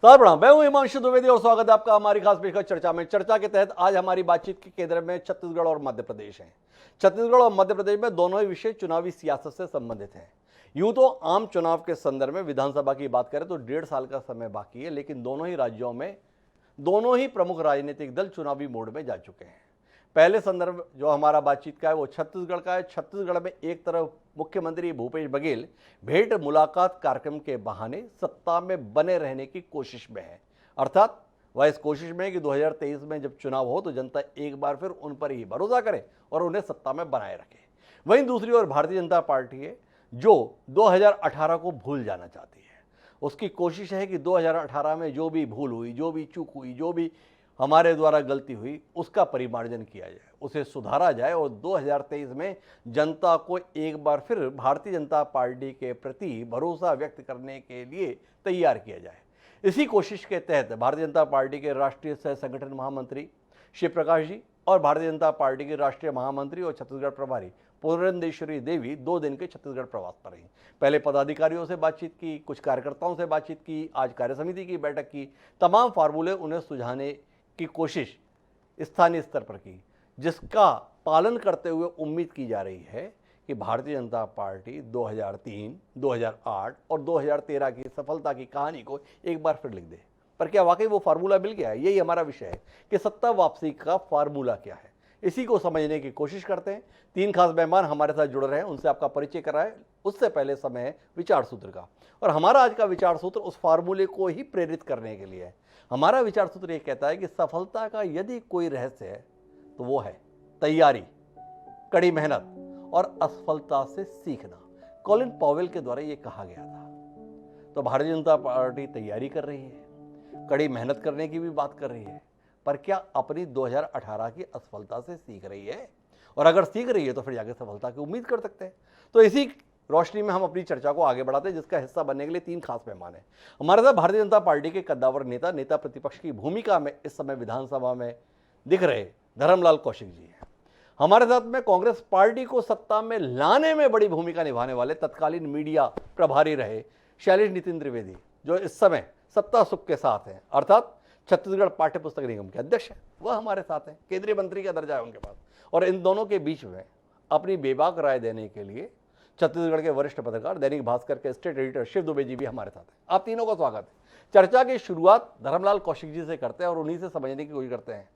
Sir प्रणाम, मैं हूं हिमांशु द्विवेदी और स्वागत है आपका हमारी खास पेशकश चर्चा में। चर्चा के तहत आज हमारी बातचीत के केंद्र में छत्तीसगढ़ और मध्य प्रदेश हैं। छत्तीसगढ़ और मध्य प्रदेश में दोनों ही विषय चुनावी सियासत से संबंधित हैं। यूं तो आम चुनाव के संदर्भ में विधानसभा की बात करें तो 1.5 साल का समय बाकी है, लेकिन दोनों ही राज्यों में दोनों ही प्रमुख राजनीतिक दल चुनावी मोड में जा चुके हैं। पहले संदर्भ जो हमारा बातचीत का है वो छत्तीसगढ़ का है। छत्तीसगढ़ में एक तरफ मुख्यमंत्री भूपेश बघेल भेंट मुलाकात कार्यक्रम के बहाने सत्ता में बने रहने की कोशिश में है, अर्थात वह इस कोशिश में है कि 2023 में जब चुनाव हो तो जनता एक बार फिर उन पर ही भरोसा करे और उन्हें सत्ता में बनाए रखे। वहीं दूसरी ओर भारतीय जनता पार्टी है जो 2018 को भूल जाना चाहती है। उसकी कोशिश है कि 2018 में जो भी भूल हुई, जो भी चूक हुई, जो भी हमारे द्वारा गलती हुई, उसका परिमार्जन किया जाए, उसे सुधारा जाए और 2023 में जनता को एक बार फिर भारतीय जनता पार्टी के प्रति भरोसा व्यक्त करने के लिए तैयार किया जाए। इसी कोशिश के तहत भारतीय जनता पार्टी के राष्ट्रीय सह संगठन महामंत्री शिव प्रकाश जी और भारतीय जनता पार्टी के राष्ट्रीय महामंत्री और छत्तीसगढ़ प्रभारी पुरंदेश्वरी देवी 2 दिन के छत्तीसगढ़ प्रवास पर रही। पहले पदाधिकारियों से बातचीत की, कुछ कार्यकर्ताओं से बातचीत की, आज कार्य समिति की बैठक की। तमाम फार्मूले उन्हें सुझाने की कोशिश स्थानीय स्तर पर की, जिसका पालन करते हुए उम्मीद की जा रही है कि भारतीय जनता पार्टी 2003, 2008 और 2013 की सफलता की कहानी को एक बार फिर लिख दे। पर क्या वाकई वो फार्मूला मिल गया है? यही हमारा विषय है कि सत्ता वापसी का फार्मूला क्या है। इसी को समझने की कोशिश करते हैं। 3 खास मेहमान हमारे साथ जुड़ रहे हैं, उनसे आपका परिचय कराए। उससे पहले समय है विचार सूत्र का, और हमारा आज का विचार सूत्र उस फार्मूले को ही प्रेरित करने के लिए है। हमारा विचार सूत्र ये कहता है कि सफलता का यदि कोई रहस्य है तो वो है तैयारी, कड़ी मेहनत और असफलता से सीखना। कॉलिन पॉवेल के द्वारा ये कहा गया था। तो भारतीय जनता पार्टी तैयारी कर रही है, कड़ी मेहनत करने की भी बात कर रही है, पर क्या अपनी 2018 की असफलता से सीख रही है? और अगर सीख रही है तो फिर जाके सफलता की उम्मीद कर सकते हैं। तो इसी रोशनी में हम अपनी चर्चा को आगे बढ़ाते हैं, जिसका हिस्सा बनने के लिए 3 खास मेहमान हैं। हमारे साथ भारतीय जनता पार्टी के कद्दावर नेता प्रतिपक्ष की भूमिका में इस समय विधानसभा में दिख रहे धर्मलाल कौशिक जी हैं। हमारे साथ में कांग्रेस पार्टी को सत्ता में लाने में बड़ी भूमिका निभाने वाले तत्कालीन मीडिया प्रभारी रहे शैलेश नितिन त्रिवेदी, जो इस समय सत्ता सुख के साथ हैं, अर्थात छत्तीसगढ़ पाठ्य पुस्तक निगम के अध्यक्ष हैं। वह हमारे साथ हैं, केंद्रीय मंत्री का दर्जा है उनके पास। और इन दोनों के बीच में अपनी बेबाक राय देने के लिए छत्तीसगढ़ के वरिष्ठ पत्रकार, दैनिक भास्कर के स्टेट एडिटर शिव दुबे जी भी हमारे साथ हैं। आप तीनों का स्वागत है। चर्चा की शुरुआत धर्मलाल कौशिक जी से करते हैं और उन्हीं से समझने की कोशिश करते हैं।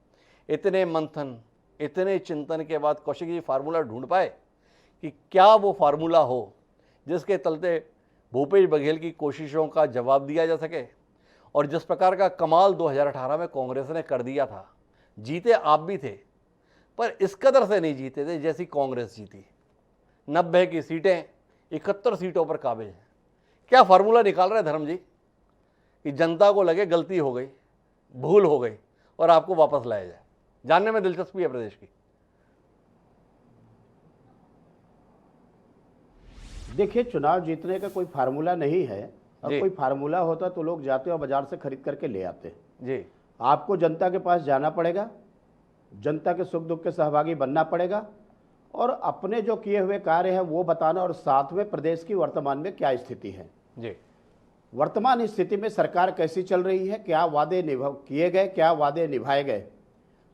इतने मंथन, इतने चिंतन के बाद कौशिक जी फार्मूला ढूंढ पाए कि क्या वो फार्मूला हो जिसके तलते भूपेश बघेल की कोशिशों का जवाब दिया जा सके। और जिस प्रकार का कमाल 2018 में कांग्रेस ने कर दिया था, जीते आप भी थे, पर इस कदर से नहीं जीते थे जैसी कांग्रेस जीती। 90 की सीटें 71 सीटों पर काबिज हैं। क्या फार्मूला निकाल रहे धर्म जी कि जनता को लगे गलती हो गई, भूल हो गई और आपको वापस लाया जाए? जानने में दिलचस्पी है प्रदेश की। देखिए, चुनाव जीतने का कोई फार्मूला नहीं है, और कोई फार्मूला होता तो लोग जाते और बाजार से खरीद करके ले आते जी। आपको जनता के पास जाना पड़ेगा, जनता के सुख दुख के सहभागी बनना पड़ेगा और अपने जो किए हुए कार्य हैं वो बताना, और साथ में प्रदेश की वर्तमान में क्या स्थिति है जी। वर्तमान स्थिति में सरकार कैसी चल रही है, क्या वादे किए गए, क्या वादे निभाए गए,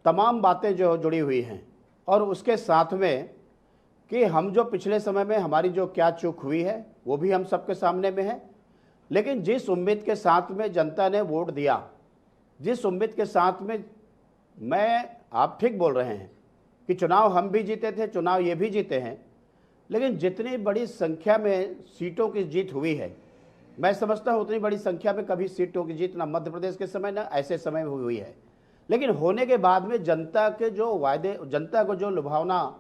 तमाम बातें जो जुड़ी हुई हैं। और उसके साथ में कि हम जो पिछले समय में हमारी जो क्या चूक हुई है वो भी हम सबके सामने में है। लेकिन जिस उम्मीद के साथ में जनता ने वोट दिया, जिस उम्मीद के साथ में, आप ठीक बोल रहे हैं कि चुनाव हम भी जीते थे, चुनाव ये भी जीते हैं, लेकिन जितनी बड़ी संख्या में सीटों की जीत हुई है, मैं समझता हूँ उतनी बड़ी संख्या में कभी सीटों की जीत ना मध्य प्रदेश के समय ना ऐसे समय में हुई है। लेकिन होने के बाद में जनता के जो वायदे, जनता को जो लुभावना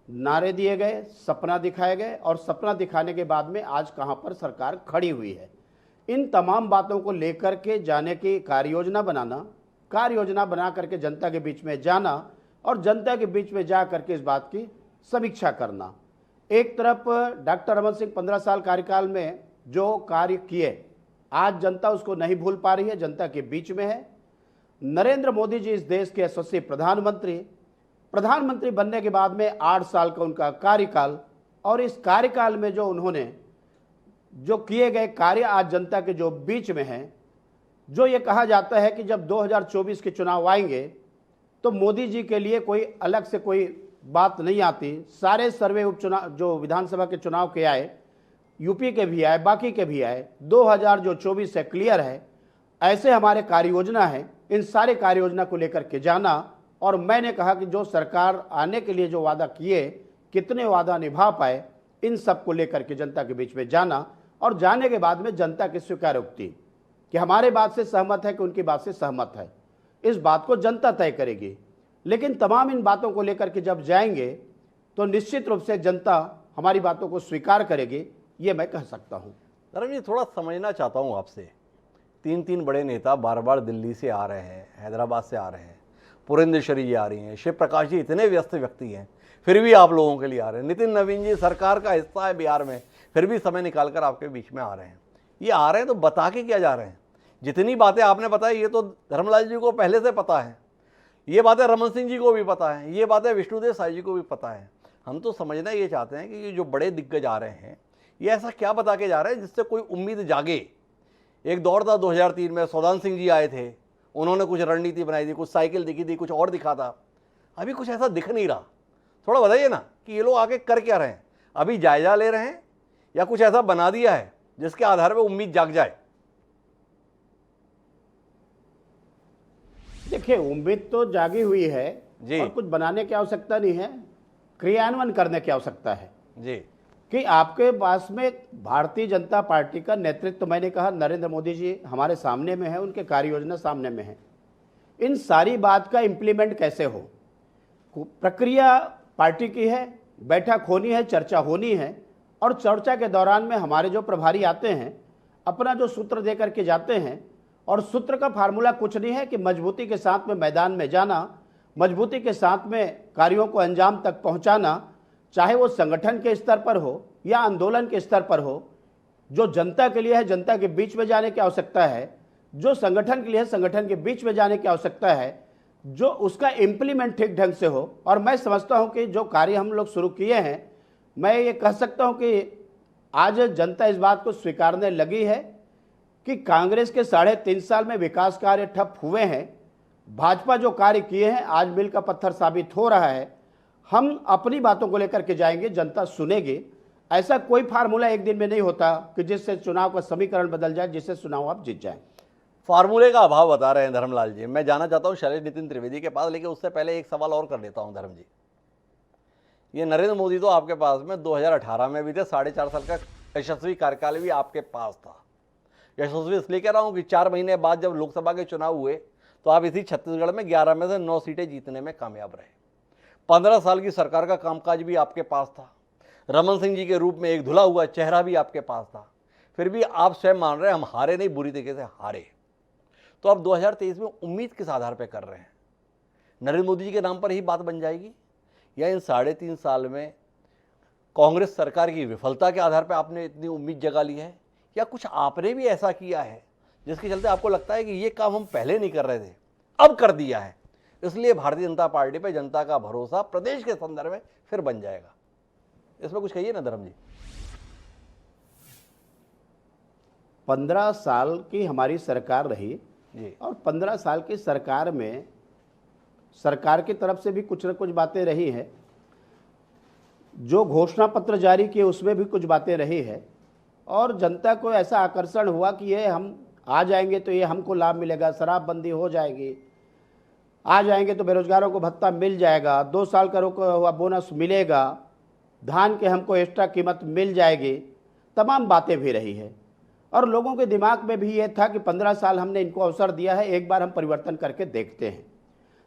नारे दिए गए, सपना दिखाए गए, और सपना दिखाने के बाद में आज कहाँ पर सरकार खड़ी हुई है, इन तमाम बातों को लेकर के जाने की कार्य योजना बना करके जनता के बीच में जाना और जनता के बीच में जा करके इस बात की समीक्षा करना। एक तरफ डॉक्टर रमन सिंह 15 साल कार्यकाल में जो कार्य किए, आज जनता उसको नहीं भूल पा रही है, जनता के बीच में है। नरेंद्र मोदी जी इस देश के यशस्वी प्रधानमंत्री बनने के बाद में 8 साल का उनका कार्यकाल, और इस कार्यकाल में जो उन्होंने जो किए गए कार्य आज जनता के जो बीच में हैं, जो ये कहा जाता है कि जब 2024 के चुनाव आएंगे तो मोदी जी के लिए कोई अलग से कोई बात नहीं आती, सारे सर्वे उपचुनाव जो विधानसभा के चुनाव के आए, यूपी के भी आए, बाकी के भी आए, 2024 से क्लियर है, ऐसे हमारे कार्य योजना है, इन सारे कार्य योजना को लेकर के जाना। और मैंने कहा कि जो सरकार आने के लिए जो वादा किए, कितने वादा निभा पाए, इन सब को लेकर के जनता के बीच में जाना, और जाने के बाद में जनता की स्वीकारोक्ति कि हमारे बात से सहमत है कि उनकी बात से सहमत है, इस बात को जनता तय करेगी। लेकिन तमाम इन बातों को लेकर के जब जाएंगे तो निश्चित रूप से जनता हमारी बातों को स्वीकार करेगी, ये मैं कह सकता हूँ। धर्म जी, थोड़ा समझना चाहता हूँ आपसे, तीन बड़े नेता बार बार दिल्ली से आ रहे हैं, हैदराबाद से आ रहे हैं, पुरेंद्रश्वरी जी आ रही हैं, शिव प्रकाश जी इतने व्यस्त व्यक्ति हैं, फिर भी आप लोगों के लिए आ रहे हैं। नितिन नवीन जी सरकार का हिस्सा है बिहार में, फिर भी समय निकालकर आपके बीच में आ रहे हैं। ये आ रहे हैं तो बता के क्या जा रहे हैं? जितनी बातें आपने बताई ये तो धर्मलाल जी को पहले से पता है, ये बातें रमन सिंह जी को भी पता है, ये बातें विष्णुदेव साई जी को भी पता है। हम तो समझना ये चाहते हैं कि ये जो बड़े दिग्गज आ रहे हैं ये ऐसा क्या बता के जा रहे हैं जिससे कोई उम्मीद जागे। एक दौर था 2003 में, सौदान सिंह जी आए थे, उन्होंने कुछ रणनीति बनाई थी, कुछ साइकिल दिखी थी, कुछ और दिखा था। अभी कुछ ऐसा दिख नहीं रहा। थोड़ा बताइए ना कि ये लोग आके कर क्या रहे हैं? अभी जायजा ले रहे हैं या कुछ ऐसा बना दिया है जिसके आधार पर उम्मीद जाग जाए? देखिए, उम्मीद तो जागी हुई है जी। और कुछ बनाने की आवश्यकता नहीं है, क्रियान्वयन करने की आवश्यकता है जी। कि आपके पास में भारतीय जनता पार्टी का नेतृत्व, मैंने कहा नरेंद्र मोदी जी हमारे सामने में है, उनके कार्य योजना सामने में है। इन सारी बात का इम्प्लीमेंट कैसे हो, प्रक्रिया पार्टी की है, बैठक होनी है, चर्चा होनी है, और चर्चा के दौरान में हमारे जो प्रभारी आते हैं अपना जो सूत्र दे करके जाते हैं, और सूत्र का फार्मूला कुछ नहीं है कि मजबूती के साथ में मैदान में जाना, मजबूती के साथ में कार्यों को अंजाम तक पहुंचाना, चाहे वो संगठन के स्तर पर हो या आंदोलन के स्तर पर हो। जो जनता के लिए है जनता के बीच में जाने की आवश्यकता है, जो संगठन के लिए है संगठन के बीच में जाने की आवश्यकता है, जो उसका इम्प्लीमेंट ठीक ढंग से हो। और मैं समझता हूं कि जो कार्य हम लोग शुरू किए हैं, मैं ये कह सकता हूं कि आज जनता इस बात को स्वीकारने लगी है कि कांग्रेस के 3.5 साल में विकास कार्य ठप हुए हैं, भाजपा जो कार्य किए हैं आज मील का पत्थर साबित हो रहा है। हम अपनी बातों को लेकर के जाएंगे, जनता सुनेगी। ऐसा कोई फार्मूला एक दिन में नहीं होता कि जिससे चुनाव का समीकरण बदल जाए, जिससे चुनाव आप जीत जाएं। फार्मूले का अभाव बता रहे हैं धर्मलाल जी। मैं जाना चाहता हूं शैलेश नितिन त्रिवेदी के पास, लेकिन उससे पहले एक सवाल और कर लेता हूं धर्म जी। ये नरेंद्र मोदी तो आपके पास में 2018 में भी थे, 4.5 साल का यशस्वी कार्यकाल भी आपके पास था। यशस्वी इसलिए कह रहा हूं कि 4 महीने बाद जब लोकसभा के चुनाव हुए तो आप इसी छत्तीसगढ़ में 11 में से 9 सीटें जीतने में कामयाब रहे। 15 साल की सरकार का कामकाज भी आपके पास था, रमन सिंह जी के रूप में एक धुला हुआ चेहरा भी आपके पास था। फिर भी आप स्वयं मान रहे हैं हम हारे नहीं, बुरी तरीके से हारे। तो अब 2023 में उम्मीद किस आधार पर कर रहे हैं? नरेंद्र मोदी जी के नाम पर ही बात बन जाएगी, या इन 3.5 साल में कांग्रेस सरकार की विफलता के आधार पर आपने इतनी उम्मीद जगा ली है, या कुछ आपने भी ऐसा किया है जिसके चलते आपको लगता है कि ये काम हम पहले नहीं कर रहे थे अब कर दिया है, इसलिए भारतीय जनता पार्टी पे जनता का भरोसा प्रदेश के संदर्भ में फिर बन जाएगा? इसमें कुछ कहिए ना धर्म जी। 15 साल की हमारी सरकार रही जी। और 15 साल की सरकार में सरकार की तरफ से भी कुछ न कुछ बातें रही हैं, जो घोषणा पत्र जारी किए उसमें भी कुछ बातें रही है, और जनता को ऐसा आकर्षण हुआ कि ये हम आ जाएंगे तो ये हमको लाभ मिलेगा, शराबबंदी हो जाएगी, आ जाएंगे तो बेरोजगारों को भत्ता मिल जाएगा, 2 साल का रुका हुआ बोनस मिलेगा, धान के हमको एक्स्ट्रा कीमत मिल जाएगी, तमाम बातें भी रही है। और लोगों के दिमाग में भी ये था कि 15 साल हमने इनको अवसर दिया है, एक बार हम परिवर्तन करके देखते हैं।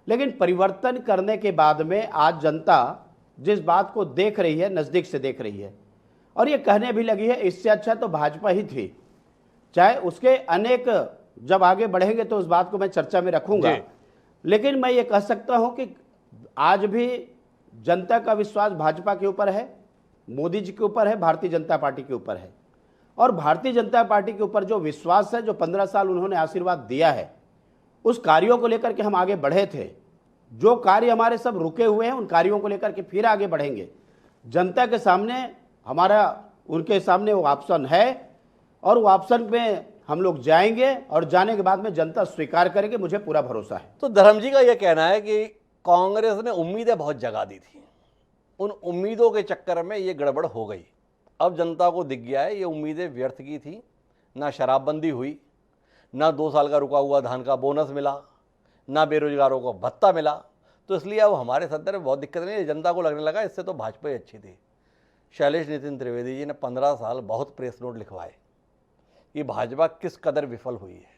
लेकिन परिवर्तन करने के बाद में आज जनता जिस बात को देख रही है, नज़दीक से देख रही है, और ये कहने भी लगी है इससे अच्छा तो भाजपा ही थी। चाहे उसके अनेक जब आगे बढ़ेंगे तो उस बात को मैं चर्चा में रखूंगा, लेकिन मैं ये कह सकता हूं कि आज भी जनता का विश्वास भाजपा के ऊपर है, मोदी जी के ऊपर है, भारतीय जनता पार्टी के ऊपर है। और भारतीय जनता पार्टी के ऊपर जो विश्वास है, जो 15 साल उन्होंने आशीर्वाद दिया है, उस कार्यों को लेकर के हम आगे बढ़े थे। जो कार्य हमारे सब रुके हुए हैं उन कार्यों को लेकर के फिर आगे बढ़ेंगे। जनता के सामने हमारा उनके सामने वो ऑप्शन है, और वो ऑप्शन में हम लोग जाएंगे और जाने के बाद में जनता स्वीकार करेगी, मुझे पूरा भरोसा है। तो धर्म जी का यह कहना है कि कांग्रेस ने उम्मीदें बहुत जगा दी थी, उन उम्मीदों के चक्कर में ये गड़बड़ हो गई। अब जनता को दिख गया है ये उम्मीदें व्यर्थ की थी, ना शराबबंदी हुई, ना 2 साल का रुका हुआ धान का बोनस मिला, ना बेरोजगारों को भत्ता मिला। तो इसलिए अब हमारे सदर में बहुत दिक्कत नहीं है। जनता को लगने लगा इससे तो भाजपा ही अच्छी थी। शैलेश नितिन त्रिवेदी जी ने 15 साल बहुत प्रेस नोट लिखवाए कि भाजपा किस कदर विफल हुई है।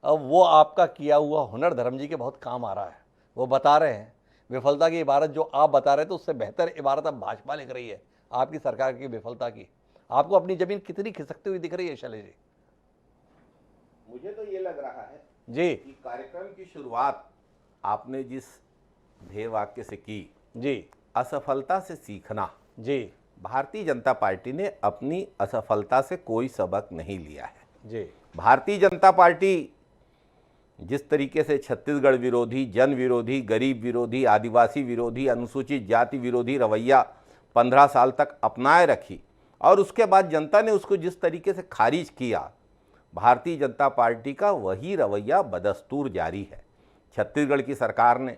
अब वो आपका किया हुआ हुनर धर्म जी के बहुत काम आ रहा है। वो बता रहे हैं विफलता की इबारत जो आप बता रहे थे उससे बेहतर इबारत अब भाजपा लिख रही है आपकी सरकार की विफलता की। आपको अपनी जमीन कितनी खिसकती हुई दिख रही है शैलेश जी? मुझे तो ये लग रहा है जी कि कार्यक्रम की शुरुआत आपने जिस ध्येय वाक्य से की, जी असफलता से सीखना, जी भारतीय जनता पार्टी ने अपनी असफलता से कोई सबक नहीं लिया है। जी भारतीय जनता पार्टी जिस तरीके से छत्तीसगढ़ विरोधी, जन विरोधी, गरीब विरोधी, आदिवासी विरोधी, अनुसूचित जाति विरोधी रवैया 15 साल तक अपनाए रखी और उसके बाद जनता ने उसको जिस तरीके से खारिज किया, भारतीय जनता पार्टी का वही रवैया बदस्तूर जारी है। छत्तीसगढ़ की सरकार ने,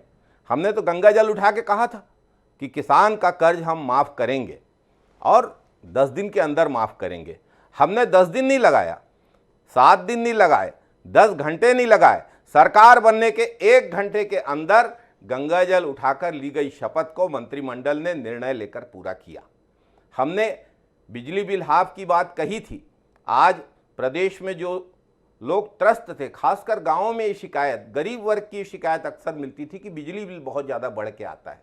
हमने तो गंगा जल उठा के कहा था कि किसान का कर्ज हम माफ़ करेंगे और 10 दिन के अंदर माफ़ करेंगे। हमने 10 दिन नहीं लगाया, 7 दिन नहीं लगाए, 10 घंटे नहीं लगाए, सरकार बनने के 1 घंटे के अंदर गंगा जल उठाकर ली गई शपथ को मंत्रिमंडल ने निर्णय लेकर पूरा किया। हमने बिजली बिल हाफ की बात कही थी। आज प्रदेश में जो लोग त्रस्त थे, खासकर गांवों में ये शिकायत, गरीब वर्ग की शिकायत अक्सर मिलती थी कि बिजली बिल बहुत ज़्यादा बढ़ के आता है।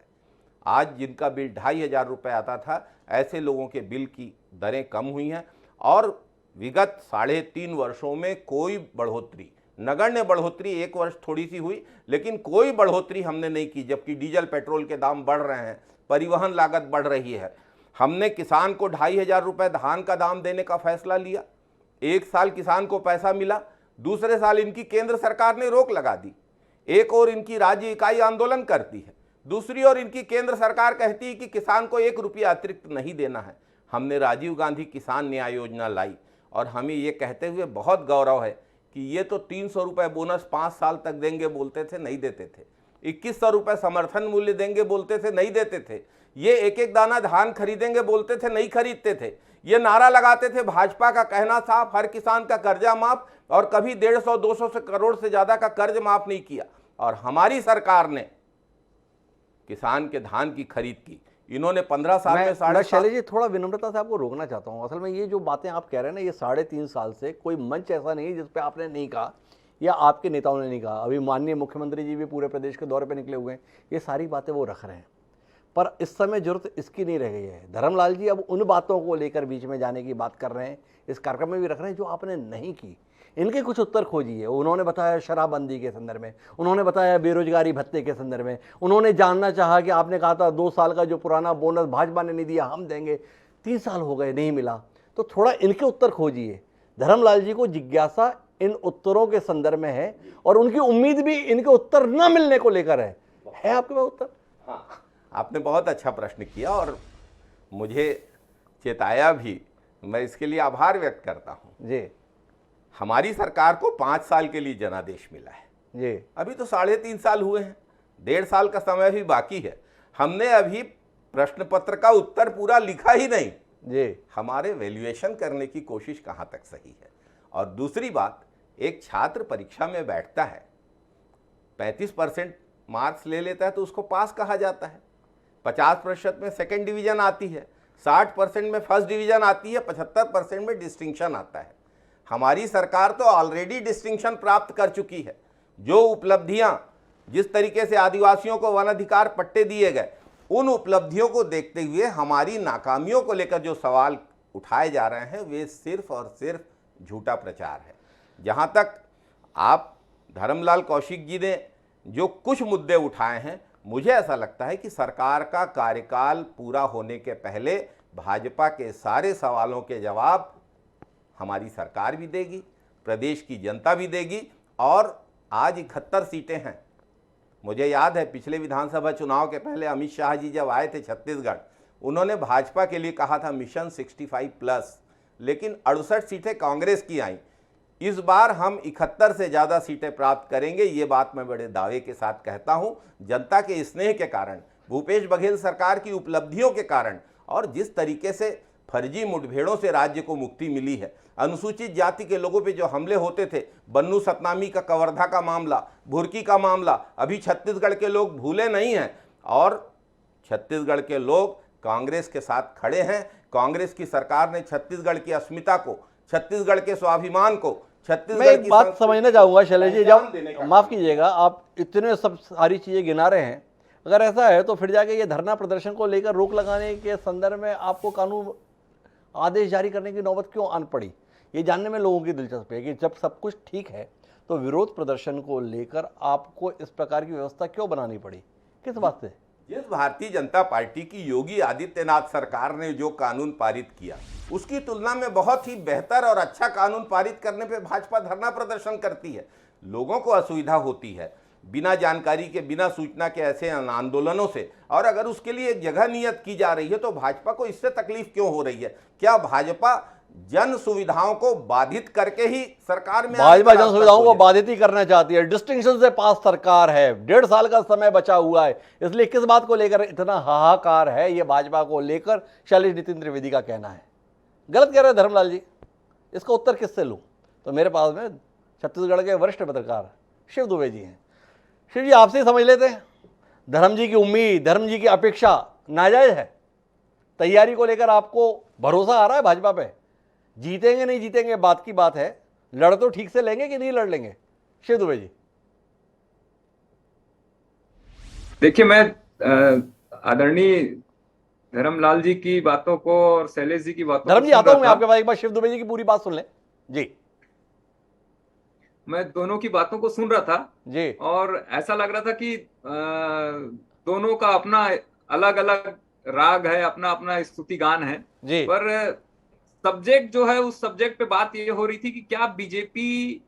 आज जिनका बिल 2,500 रुपये आता था, ऐसे लोगों के बिल की दरें कम हुई हैं और विगत 3.5 वर्षों में कोई बढ़ोतरी, नगण्य बढ़ोतरी 1 वर्ष थोड़ी सी हुई, लेकिन कोई बढ़ोतरी हमने नहीं की। जबकि डीजल पेट्रोल के दाम बढ़ रहे हैं, परिवहन लागत बढ़ रही है। हमने किसान को 2,500 रुपये धान का दाम देने का फैसला लिया। 1 साल किसान को पैसा मिला, दूसरे साल इनकी केंद्र सरकार ने रोक लगा दी। एक और इनकी राज्य इकाई आंदोलन करती है, दूसरी ओर इनकी केंद्र सरकार कहती है कि किसान को 1 रुपया अतिरिक्त नहीं देना है। हमने राजीव गांधी किसान न्याय योजना लाई और हमें ये कहते हुए बहुत गौरव है कि ये तो 300 रुपये बोनस 5 साल तक देंगे बोलते थे, नहीं देते थे। 2100 रुपये समर्थन मूल्य देंगे बोलते थे, नहीं देते थे। ये एक दाना धान खरीदेंगे बोलते थे, नहीं खरीदते थे। ये नारा लगाते थे, भाजपा का कहना साफ, हर किसान का कर्जा माफ, और कभी 150-200 से करोड़ से ज्यादा का कर्ज माफ नहीं किया। और हमारी सरकार ने किसान के धान की खरीद की। इन्होंने 15 साल में मैं शैलेश जी थोड़ा विनम्रता से आपको रोकना चाहता हूँ। असल में ये जो बातें आप कह रहे हैं ना, ये 3.5 साल से कोई मंच ऐसा नहीं है जिस पे आपने नहीं कहा या आपके नेताओं ने नहीं कहा। अभी माननीय मुख्यमंत्री जी भी पूरे प्रदेश के दौरे पे निकले हुए हैं, ये सारी बातें वो रख रहे हैं। पर इस समय जरूरत इसकी नहीं रह गई है। धर्मलाल जी अब उन बातों को लेकर बीच में जाने की बात कर रहे हैं, इस कार्यक्रम में भी रख रहे हैं जो आपने नहीं की। इनके कुछ उत्तर खोजिए। उन्होंने बताया शराबबंदी के संदर्भ में, उन्होंने बताया बेरोजगारी भत्ते के संदर्भ में, उन्होंने जानना चाहा कि आपने कहा था 2 साल का जो पुराना बोनस भाजपा ने नहीं दिया हम देंगे, 3 साल हो गए नहीं मिला। तो थोड़ा इनके उत्तर खोजिए। धर्मलाल जी को जिज्ञासा इन उत्तरों के संदर्भ में है और उनकी उम्मीद भी इनके उत्तर न मिलने को लेकर है आपके पास उत्तर? हाँ, आपने बहुत अच्छा प्रश्न किया और मुझे चेताया भी। मैं इसके लिए आभार व्यक्त करता हूँ जी। हमारी सरकार को 5 साल के लिए जनादेश मिला है जी। अभी तो 3.5 साल हुए हैं, 1.5 साल का समय भी बाकी है। हमने अभी प्रश्न पत्र का उत्तर पूरा लिखा ही नहीं जी। हमारे वैल्यूएशन करने की कोशिश कहाँ तक सही है। और दूसरी बात, एक छात्र परीक्षा में बैठता है, 35% मार्क्स ले लेता है तो उसको पास कहा जाता है। 50% में सेकंड डिवीजन आती है, 60% में फर्स्ट डिवीजन आती है, 75% में डिस्टिंक्शन आता है। हमारी सरकार तो ऑलरेडी डिस्टिंक्शन प्राप्त कर चुकी है। जो उपलब्धियां, जिस तरीके से आदिवासियों को वन अधिकार पट्टे दिए गए, उन उपलब्धियों को देखते हुए हमारी नाकामियों को लेकर जो सवाल उठाए जा रहे हैं वे सिर्फ और सिर्फ झूठा प्रचार है। जहां तक आप धर्मलाल कौशिक जी ने जो कुछ मुद्दे उठाए हैं, मुझे ऐसा लगता है कि सरकार का कार्यकाल पूरा होने के पहले भाजपा के सारे सवालों के जवाब हमारी सरकार भी देगी, प्रदेश की जनता भी देगी। और आज 71 सीटें हैं। मुझे याद है पिछले विधानसभा चुनाव के पहले अमित शाह जी जब आए थे छत्तीसगढ़, उन्होंने भाजपा के लिए कहा था मिशन 65+, लेकिन 68 सीटें कांग्रेस की आईं। इस बार हम 71 से ज़्यादा सीटें प्राप्त करेंगे, ये बात मैं बड़े दावे के साथ कहता हूं। जनता के स्नेह के कारण, भूपेश बघेल सरकार की उपलब्धियों के कारण और जिस तरीके से फर्जी मुठभेड़ों से राज्य को मुक्ति मिली है, अनुसूचित जाति के लोगों पे जो हमले होते थे, बन्नू सतनामी का, कवर्धा का मामला, भुरकी का मामला, अभी छत्तीसगढ़ के लोग भूले नहीं हैं और छत्तीसगढ़ के लोग कांग्रेस के साथ खड़े हैं। कांग्रेस की सरकार ने छत्तीसगढ़ की अस्मिता को, छत्तीसगढ़ के स्वाभिमान को, मैं छत्तीसगढ़ एक की बात समझना चाहूंगा शैलेश जी, देने जब का माफ कीजिएगा आप इतने सब सारी चीजें गिना रहे हैं, अगर ऐसा है तो फिर जाके ये धरना प्रदर्शन को लेकर रोक लगाने के संदर्भ में आपको कानून आदेश जारी करने की नौबत क्यों आन पड़ी? ये जानने में लोगों की दिलचस्पी है कि जब सब कुछ ठीक है तो विरोध प्रदर्शन को लेकर आपको इस प्रकार की व्यवस्था क्यों बनानी पड़ी, किस बात से? जिस भारतीय जनता पार्टी की योगी आदित्यनाथ सरकार ने जो कानून पारित किया, उसकी तुलना में बहुत ही बेहतर और अच्छा कानून पारित करने पे भाजपा धरना प्रदर्शन करती है। लोगों को असुविधा होती है बिना जानकारी के, बिना सूचना के ऐसे आंदोलनों से, और अगर उसके लिए एक जगह नियत की जा रही है तो भाजपा को इससे तकलीफ क्यों हो रही है? क्या भाजपा जन सुविधाओं को बाधित करके ही सरकार में भाजपा जन सुविधाओं को बाधित ही करना चाहती है? डिस्टिंक्शन से पास सरकार है, 1.5 साल का समय बचा हुआ है, इसलिए किस बात को लेकर इतना हाहाकार है, ये भाजपा को लेकर शैलेश नितिन त्रिवेदी का कहना है। गलत कह रहे हैं धर्मलाल जी, इसका उत्तर किससे लूं? तो मेरे पास में छत्तीसगढ़ के वरिष्ठ पत्रकार शिव दुबे जी हैं। शिव जी, आपसे ही समझ लेते हैं, धर्म जी की उम्मीद, धर्म जी की अपेक्षा नाजायज है? तैयारी को लेकर आपको भरोसा आ रहा है भाजपा पे? जीतेंगे नहीं जीतेंगे बात की बात है, लड़ तो ठीक से लेंगे कि नहीं लड़ लेंगे? शिव दुबे जी। देखिए, मैं आदरणीय धर्मलाल जी की बातों को और शैलेश जी की बातों धर्म जी, आता हूं मैं आपके पास, एक बार शिव दुबे जी की पूरी बात सुन लें जी। मैं दोनों की बातों को सुन रहा था जी, और ऐसा लग रहा था कि दोनों का अपना अलग अलग राग है, अपना अपना स्तुति गान है जी, पर सब्जेक्ट जो है, उस सब्जेक्ट पे बात ये हो रही थी कि क्या बीजेपी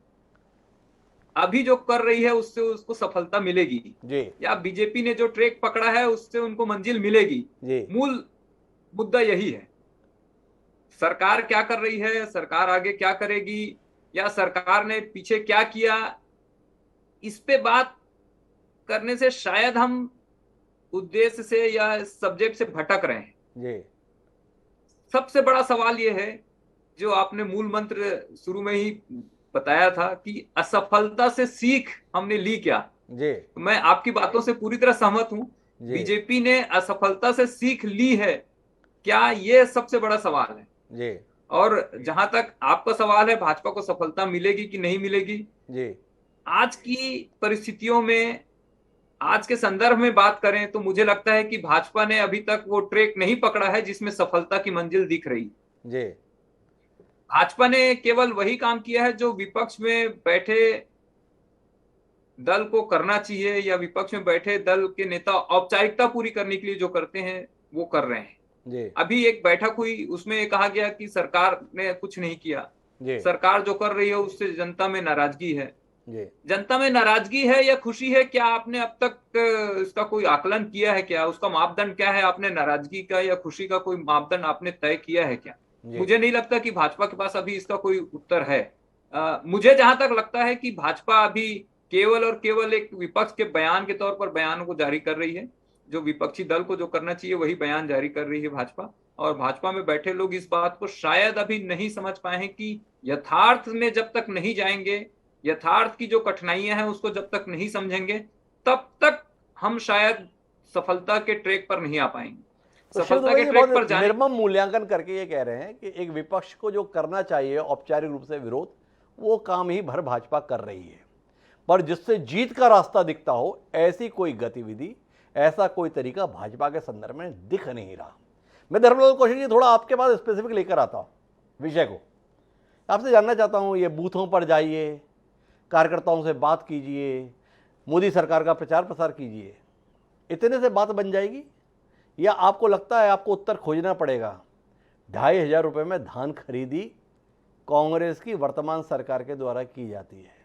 अभी जो कर रही है उससे उसको सफलता मिलेगी जी, या बीजेपी ने जो ट्रैक पकड़ा है उससे उनको मंजिल मिलेगी? जी, मूल मुद्दा यही है। सरकार क्या कर रही है, सरकार आगे क्या करेगी, या सरकार ने पीछे क्या किया, इस पे बात करने से शायद हम उद्देश्य से या सब्जेक्ट से भटक रहे हैं। जी, सबसे बड़ा सवाल यह है, जो आपने मूल मंत्र शुरू में ही बताया था कि असफलता से सीख हमने ली क्या। जी, तो मैं आपकी बातों से पूरी तरह सहमत हूं। जी, बीजेपी ने असफलता से सीख ली है क्या, यह सबसे बड़ा सवाल है। जी, और जहां तक आपका सवाल है भाजपा को सफलता मिलेगी कि नहीं मिलेगी, जी, आज की परिस्थितियों में, आज के संदर्भ में बात करें तो मुझे लगता है कि भाजपा ने अभी तक वो ट्रैक नहीं पकड़ा है जिसमें सफलता की मंजिल दिख रही। जी, भाजपा ने केवल वही काम किया है जो विपक्ष में बैठे दल को करना चाहिए, या विपक्ष में बैठे दल के नेता औपचारिकता पूरी करने के लिए जो करते हैं वो कर रहे हैं। जी, अभी एक बैठक हुई, उसमें कहा गया कि सरकार ने कुछ नहीं किया। जी, सरकार जो कर रही है उससे जनता में नाराजगी है। जी, जनता में नाराजगी है या खुशी है, क्या आपने अब तक इसका कोई आकलन किया है? क्या उसका मापदंड क्या है? आपने नाराजगी का या खुशी का कोई मापदंड आपने तय किया है क्या? मुझे नहीं लगता कि भाजपा के पास अभी इसका कोई उत्तर है। मुझे जहां तक लगता है कि भाजपा अभी केवल और केवल एक विपक्ष के बयान के तौर पर बयानों को जारी कर रही है। जो विपक्षी दल को जो करना चाहिए वही बयान जारी कर रही है भाजपा। और भाजपा में बैठे लोग इस बात को शायद अभी नहीं समझ पाए हैं कि यथार्थ में जब तक नहीं जाएंगे, यथार्थ की जो कठिनाइयां हैं उसको जब तक नहीं समझेंगे, तब तक हम शायद सफलता के ट्रैक पर नहीं आ पाएंगे। तो सफलता के ट्रैक पर जाने निर्मम मूल्यांकन करके ये कह रहे हैं कि एक विपक्ष को जो करना चाहिए औपचारिक रूप से विरोध, वो काम ही भर भाजपा कर रही है, पर जिससे जीत का रास्ता दिखता हो ऐसी कोई गतिविधि, ऐसा कोई तरीका भाजपा के संदर्भ में दिख नहीं रहा। मैं धर्मलाल कौशिक जी थोड़ा आपके पास स्पेसिफिक लेकर आता हूँ विषय को। आपसे जानना चाहता हूँ, ये बूथों पर जाइए, कार्यकर्ताओं से बात कीजिए, मोदी सरकार का प्रचार प्रसार कीजिए, इतने से बात बन जाएगी? या आपको लगता है आपको उत्तर खोजना पड़ेगा? 2,500 रुपये में धान खरीदी कांग्रेस की वर्तमान सरकार के द्वारा की जाती है।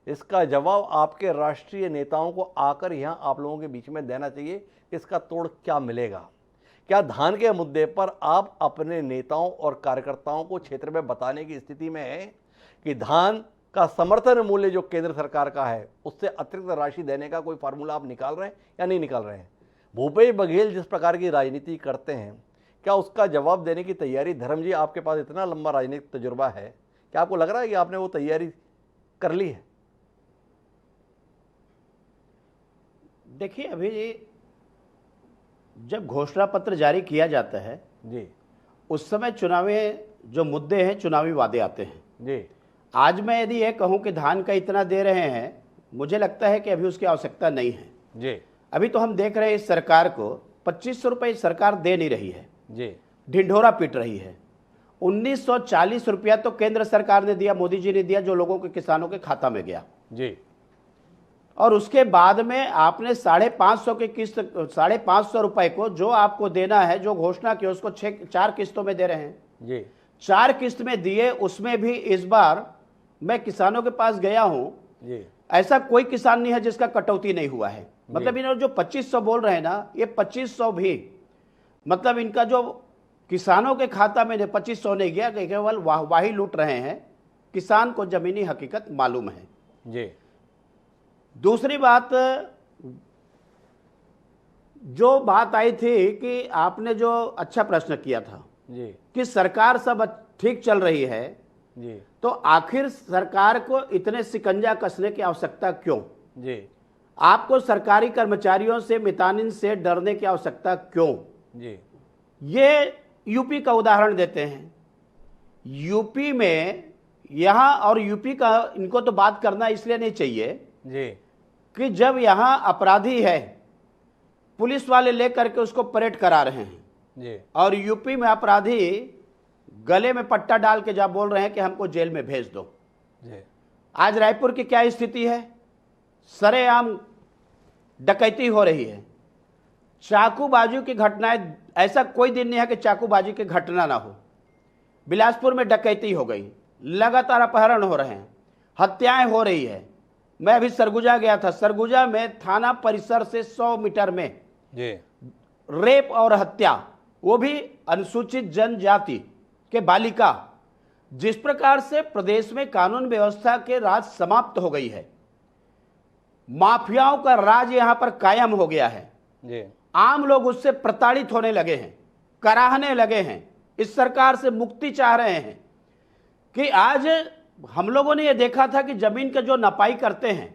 इसका जवाब आपके राष्ट्रीय नेताओं को आकर यहाँ आप लोगों के बीच में देना चाहिए। इसका तोड़ क्या मिलेगा? क्या धान के मुद्दे पर आप अपने नेताओं और कार्यकर्ताओं को क्षेत्र में बताने की स्थिति में हैं कि धान का समर्थन मूल्य जो केंद्र सरकार का है उससे अतिरिक्त राशि देने का कोई फार्मूला आप निकाल रहे हैं या नहीं निकाल रहे हैं? भूपेश बघेल जिस प्रकार की राजनीति करते हैं, क्या उसका जवाब देने की तैयारी, धर्म जी आपके पास इतना लंबा राजनीतिक तजुर्बा है, क्या आपको लग रहा है कि आपने वो तैयारी कर ली है? देखिए, अभी जब घोषणा पत्र जारी किया जाता है जी, उस समय चुनावी जो मुद्दे हैं, चुनावी वादे आते हैं जी, आज मैं यदि ये कहूं कि धान का इतना दे रहे हैं, मुझे लगता है कि अभी उसकी आवश्यकता नहीं है जी, अभी तो हम देख रहे हैं इस सरकार को 2500 रुपये सरकार दे नहीं रही है जी, ढिंढोरा पीट रही है। 1940 रुपया तो केंद्र सरकार ने दिया, मोदी जी ने दिया, जो लोगों के, किसानों के खाता में गया जी, और उसके बाद में आपने 550 की किस्त, 550 रुपए को जो आपको देना है, जो घोषणा की, उसको 4 किस्तों में दे रहे हैं जी, 4 किस्त में दिए। उसमें भी इस बार मैं किसानों के पास गया हूं, जी, ऐसा कोई किसान नहीं है जिसका कटौती नहीं हुआ है। मतलब इन्होंने जो 2500 बोल रहे हैं ना, ये 2500 भी मतलब इनका जो किसानों के खाता में 2500 नहीं गया, केवल वाही लूट रहे हैं। किसान को जमीनी हकीकत मालूम है। जी, दूसरी बात, जो बात आई थी कि आपने जो अच्छा प्रश्न किया था जी, कि सरकार सब ठीक चल रही है, जी, तो आखिर सरकार को इतने शिकंजा कसने की आवश्यकता क्यों? जी, आपको सरकारी कर्मचारियों से, मितानिन से डरने की आवश्यकता क्यों? जी, ये यूपी का उदाहरण देते हैं। यूपी में यहां, और यूपी का इनको तो बात करना इसलिए नहीं चाहिए जी, कि जब यहां अपराधी है, पुलिस वाले लेकर के उसको परेड करा रहे हैं, जी, और यूपी में अपराधी गले में पट्टा डाल के जा बोल रहे हैं कि हमको जेल में भेज दो। जी, आज रायपुर की क्या स्थिति है? सरेआम डकैती हो रही है, चाकूबाजी की घटनाएं, ऐसा कोई दिन नहीं है कि चाकूबाजी की घटना ना हो। बिलासपुर में डकैती हो गई, लगातार अपहरण हो रहे हैं, हत्याएं हो रही है। मैं अभी सरगुजा गया था, सरगुजा में थाना परिसर से 100 मीटर में जी, रेप और हत्या, वो भी अनुसूचित जनजाति के बालिका। जिस प्रकार से प्रदेश में कानून व्यवस्था के राज समाप्त हो गई है, माफियाओं का राज यहां पर कायम हो गया है। जी, आम लोग उससे प्रताड़ित होने लगे हैं, कराहने लगे हैं, इस सरकार से मुक्ति चाह रहे हैं। कि आज हम लोगों ने यह देखा था कि जमीन के जो नपाई करते हैं,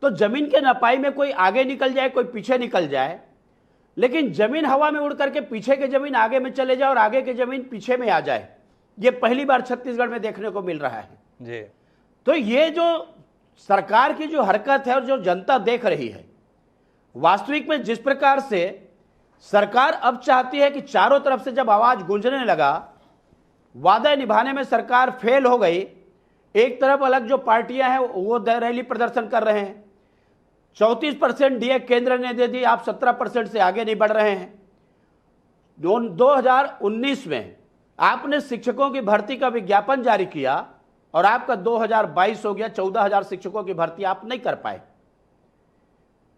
तो जमीन के नपाई में कोई आगे निकल जाए, कोई पीछे निकल जाए, लेकिन जमीन हवा में उड़ करके पीछे के जमीन आगे में चले जाए और आगे के जमीन पीछे में आ जाए। ये पहली बार छत्तीसगढ़ में देखने को मिल रहा है। जी, तो ये जो सरकार की जो हरकत है और जो जनता देख रही है, वास्तविक में जिस प्रकार से सरकार अब चाहती है कि चारों तरफ से जब आवाज गूंजने लगा, वादा निभाने में सरकार फेल हो गई। एक तरफ अलग जो पार्टियां हैं वो रैली प्रदर्शन कर रहे हैं, 34% डीए केंद्र ने दे दी, आप 17% से आगे नहीं बढ़ रहे हैं। 2019 में आपने शिक्षकों की भर्ती का विज्ञापन जारी किया और आपका 2022 हो गया, 14,000 शिक्षकों की भर्ती आप नहीं कर पाए।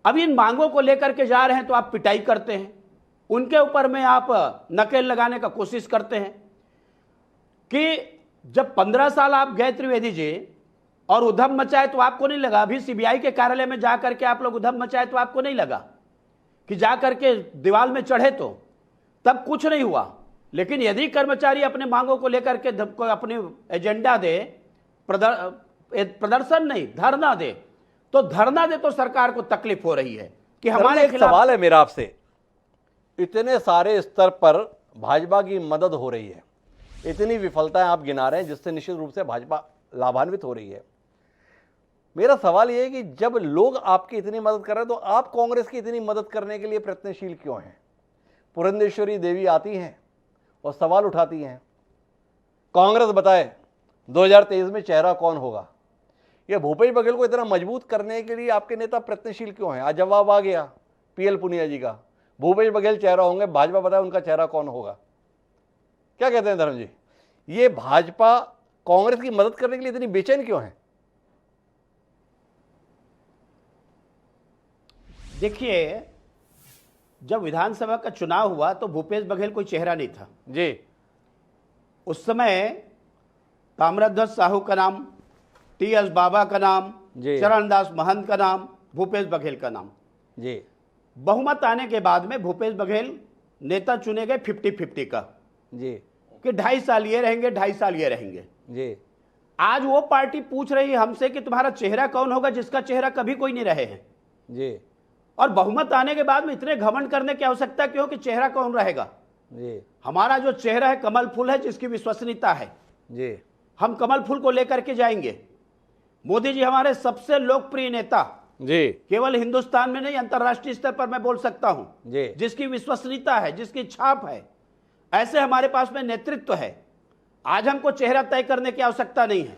अब इन मांगों को लेकर के जा रहे हैं तो आप पिटाई करते हैं, उनके ऊपर में आप नकेल लगाने का कोशिश करते हैं। कि जब 15 साल आप गए त्रिवेदी जी और उधम मचाए तो आपको नहीं लगा, अभी सीबीआई के कार्यालय में जाकर के आप लोग उधम मचाए तो आपको नहीं लगा कि जाकर के दीवार में चढ़े, तो तब कुछ नहीं हुआ। लेकिन यदि कर्मचारी अपने मांगों को लेकर के अपने एजेंडा दे, प्रदर्शन नहीं धरना दे, तो धरना दे तो सरकार को तकलीफ हो रही है कि हमारे एक सवाल है मेरा आपसे, इतने सारे स्तर पर भाजपा की मदद हो रही है, इतनी विफलताएं आप गिना रहे हैं जिससे निश्चित रूप से भाजपा लाभान्वित हो रही है। मेरा सवाल यह है कि जब लोग आपकी इतनी मदद कर रहे हैं तो आप कांग्रेस की इतनी मदद करने के लिए प्रयत्नशील क्यों हैं? पुरंदेश्वरी देवी आती हैं और सवाल उठाती हैं, कांग्रेस बताए 2023 में चेहरा कौन होगा। यह भूपेश बघेल को इतना मजबूत करने के लिए आपके नेता प्रयत्नशील क्यों हैं? आज जवाब आ गया पीएल पुनिया जी का, भूपेश बघेल चेहरा होंगे, भाजपा बताए उनका चेहरा कौन होगा। क्या कहते हैं धर्म जी, ये भाजपा कांग्रेस की मदद करने के लिए इतनी बेचैन क्यों है? देखिए, जब विधानसभा का चुनाव हुआ तो भूपेश बघेल कोई चेहरा नहीं था जी, उस समय। ताम्रध्वज साहू का नाम, टी.एस. बाबा का नाम, जी। चरणदास महंत का नाम, भूपेश बघेल का नाम। जी बहुमत आने के बाद में भूपेश बघेल नेता चुने गए 50-50 का, जी कि 2.5 साल ये रहेंगे, 2.5 साल ये रहेंगे। जी आज वो पार्टी पूछ रही है हमसे कि तुम्हारा चेहरा कौन होगा, जिसका चेहरा कभी कोई नहीं रहे हैं। जी और बहुमत आने के बाद में इतने घमंड करने की आवश्यकता क्यों कि चेहरा कौन रहेगा? जी हमारा जो चेहरा है कमल फूल है, जिसकी विश्वसनीयता है। जी हम कमल फूल को लेकर के जाएंगे। मोदी जी हमारे सबसे लोकप्रिय नेता, जी केवल हिंदुस्तान में नहीं अंतर्राष्ट्रीय स्तर पर मैं बोल सकता हूं, जी जिसकी विश्वसनीयता है, जिसकी छाप है, ऐसे हमारे पास में नेतृत्व है। आज हमको चेहरा तय करने की आवश्यकता नहीं है।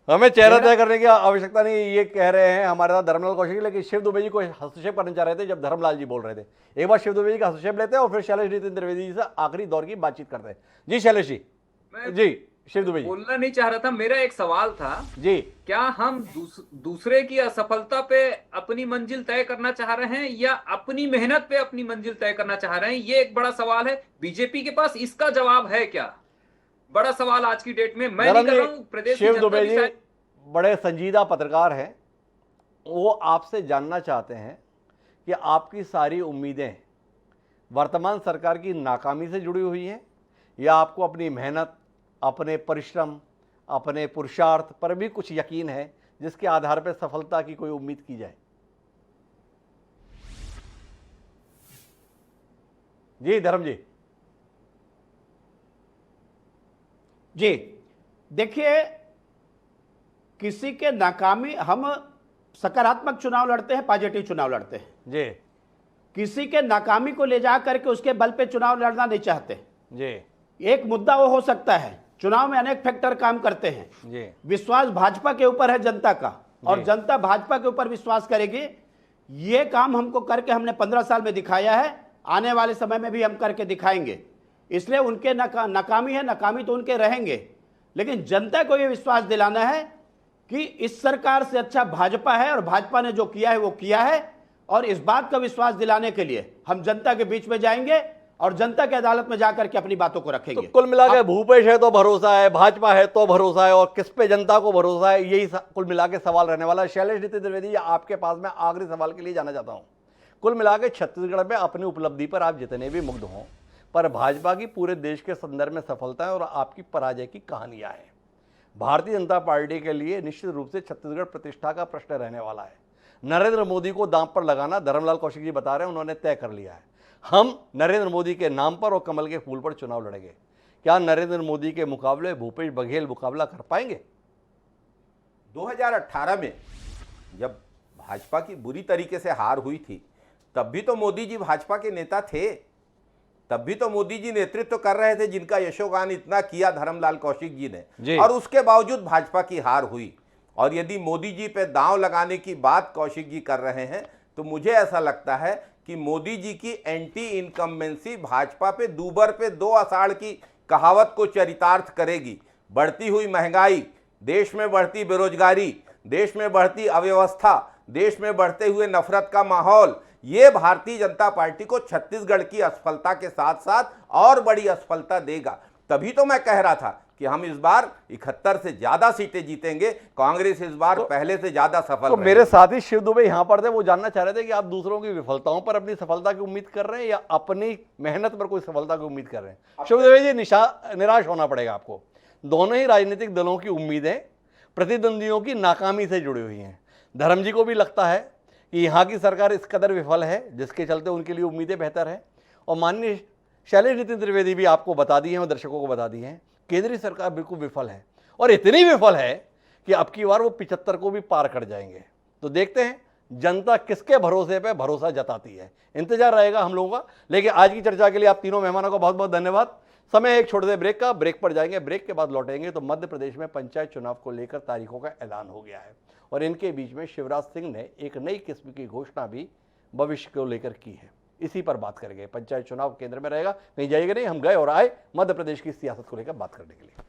हमें चेहरा तय करने की आवश्यकता नहीं है, ये कह रहे हैं हमारे साथ धर्मलाल कौशिक। लेकिन शिव दुबे जी को हस्तक्षेप करना चाह रहे थे जब धर्मलाल जी बोल रहे थे। एक बार शिव दुबे जी का हस्तक्षेप लेते हैं और फिर शैलेश नितिन त्रिवेदी जी से आखिरी दौर की बातचीत करते हैं। जी शैलेश जी। जी शिव दुबे जी। बोलना नहीं चाह रहा था, मेरा एक सवाल था जी, क्या हम दूसरे की असफलता पे अपनी मंजिल तय करना चाह रहे हैं या अपनी मेहनत पे अपनी मंजिल तय करना चाह रहे हैं? ये एक बड़ा सवाल है। बीजेपी के पास इसका जवाब है क्या? बड़ा सवाल आज की डेट में। मैं नहीं कर रहा हूं, प्रदेश की शिव जनता दुबे भी जी शायद बड़े संजीदा पत्रकार हैं। वो आपसे जानना चाहते हैं कि आपकी सारी उम्मीदें वर्तमान सरकार की नाकामी से जुड़ी हुई हैं या आपको अपनी मेहनत, अपने परिश्रम, अपने पुरुषार्थ पर भी कुछ यकीन है जिसके आधार पर सफलता की कोई उम्मीद की जाए? जी धर्म जी। जी देखिए, किसी के नाकामी, हम सकारात्मक चुनाव लड़ते हैं, पॉजिटिव चुनाव लड़ते हैं। जी किसी के नाकामी को ले जा करके उसके बल पे चुनाव लड़ना नहीं चाहते। जी एक मुद्दा वो हो सकता है, चुनाव में अनेक फैक्टर काम करते हैं। जी विश्वास भाजपा के ऊपर है जनता का, और जी। जनता भाजपा के ऊपर विश्वास करेगी। ये काम हमको करके हमने 15 साल में दिखाया है, आने वाले समय में भी हम करके दिखाएंगे। इसलिए उनके नाकामी है, नाकामी तो उनके रहेंगे, लेकिन जनता को ये विश्वास दिलाना है कि इस सरकार से अच्छा भाजपा है और भाजपा ने जो किया है वो किया है। और इस बात का विश्वास दिलाने के लिए हम जनता के बीच में जाएंगे और जनता की अदालत में जाकर के अपनी बातों को रखेंगे। तो कुल मिला के भूपेश है तो भरोसा है, भाजपा है तो भरोसा है, और किस पे जनता को भरोसा है, यही कुल मिला के सवाल रहने वाला है। शैलेश नितिन त्रिवेदी, आपके पास मैं आखिरी सवाल के लिए जाना चाहता हूं। कुल मिला के छत्तीसगढ़ में अपनी उपलब्धि पर आप जितने भी मुग्ध हों, पर भाजपा की पूरे देश के संदर्भ में सफलता है और आपकी पराजय की कहानियां हैं। भारतीय जनता पार्टी के लिए निश्चित रूप से छत्तीसगढ़ प्रतिष्ठा का प्रश्न रहने वाला है। नरेंद्र मोदी को दांव पर लगाना, धर्मलाल कौशिक जी बता रहे हैं, उन्होंने तय कर लिया है। हम नरेंद्र मोदी के नाम पर और कमल के फूल पर चुनाव लड़ेंगे। क्या नरेंद्र मोदी के मुकाबले भूपेश बघेल मुकाबला कर पाएंगे? 2018 में जब भाजपा की बुरी तरीके से हार हुई थी, तब भी तो मोदी जी भाजपा के नेता थे, तब भी तो मोदी जी नेतृत्व कर रहे थे, जिनका यशोगान इतना किया धर्मलाल कौशिक जी ने, और उसके बावजूद भाजपा की हार हुई। और यदि मोदी जी पे दांव लगाने की बात कौशिक जी कर रहे हैं, तो मुझे ऐसा लगता है कि मोदी जी की एंटी इनकम्बेंसी भाजपा पे दूबर पे 2 आषाढ़ की कहावत को चरितार्थ करेगी। बढ़ती हुई महंगाई, देश में बढ़ती बेरोजगारी, देश में बढ़ती अव्यवस्था, देश में बढ़ते हुए नफरत का माहौल, ये भारतीय जनता पार्टी को छत्तीसगढ़ की असफलता के साथ साथ और बड़ी असफलता देगा। तभी तो मैं कह रहा था कि हम इस बार 71 से ज्यादा सीटें जीतेंगे, कांग्रेस इस बार पहले से ज्यादा सफल तो मेरे साथी शिव दुबे यहां पर थे, वो जानना चाह रहे थे कि आप दूसरों की विफलताओं पर अपनी सफलता की उम्मीद कर रहे हैं या अपनी मेहनत पर कोई सफलता की उम्मीद कर रहे हैं? शिव दुबे जी, निराश होना पड़ेगा आपको। दोनों ही राजनीतिक दलों की उम्मीदें प्रतिद्वंदियों की नाकामी से जुड़ी हुई हैं। धर्म जी को भी लगता है कि यहाँ की सरकार इस कदर विफल है जिसके चलते उनके लिए उम्मीदें बेहतर हैं। और माननीय शैलेश नितिन त्रिवेदी भी आपको बता दी हैं और दर्शकों को बता दी हैं, केंद्रीय सरकार बिल्कुल विफल है, और इतनी विफल है कि अब की बार वो 75 को भी पार कर जाएंगे। तो देखते हैं जनता किसके भरोसे पे भरोसा जताती है, इंतजार रहेगा हम लोगों का। लेकिन आज की चर्चा के लिए आप तीनों मेहमानों का बहुत बहुत धन्यवाद। समय एक छोटे से ब्रेक का, ब्रेक पर जाएंगे, ब्रेक के बाद लौटेंगे तो मध्य प्रदेश में पंचायत चुनाव को लेकर तारीखों का ऐलान हो गया है, और इनके बीच में शिवराज सिंह ने एक नई किस्म की घोषणा भी भविष्य को लेकर की है। इसी पर बात करेंगे। पंचायत चुनाव केंद्र में रहेगा, कहीं जाइएगा नहीं, हम गए और आए मध्य प्रदेश की सियासत को लेकर बात करने के लिए।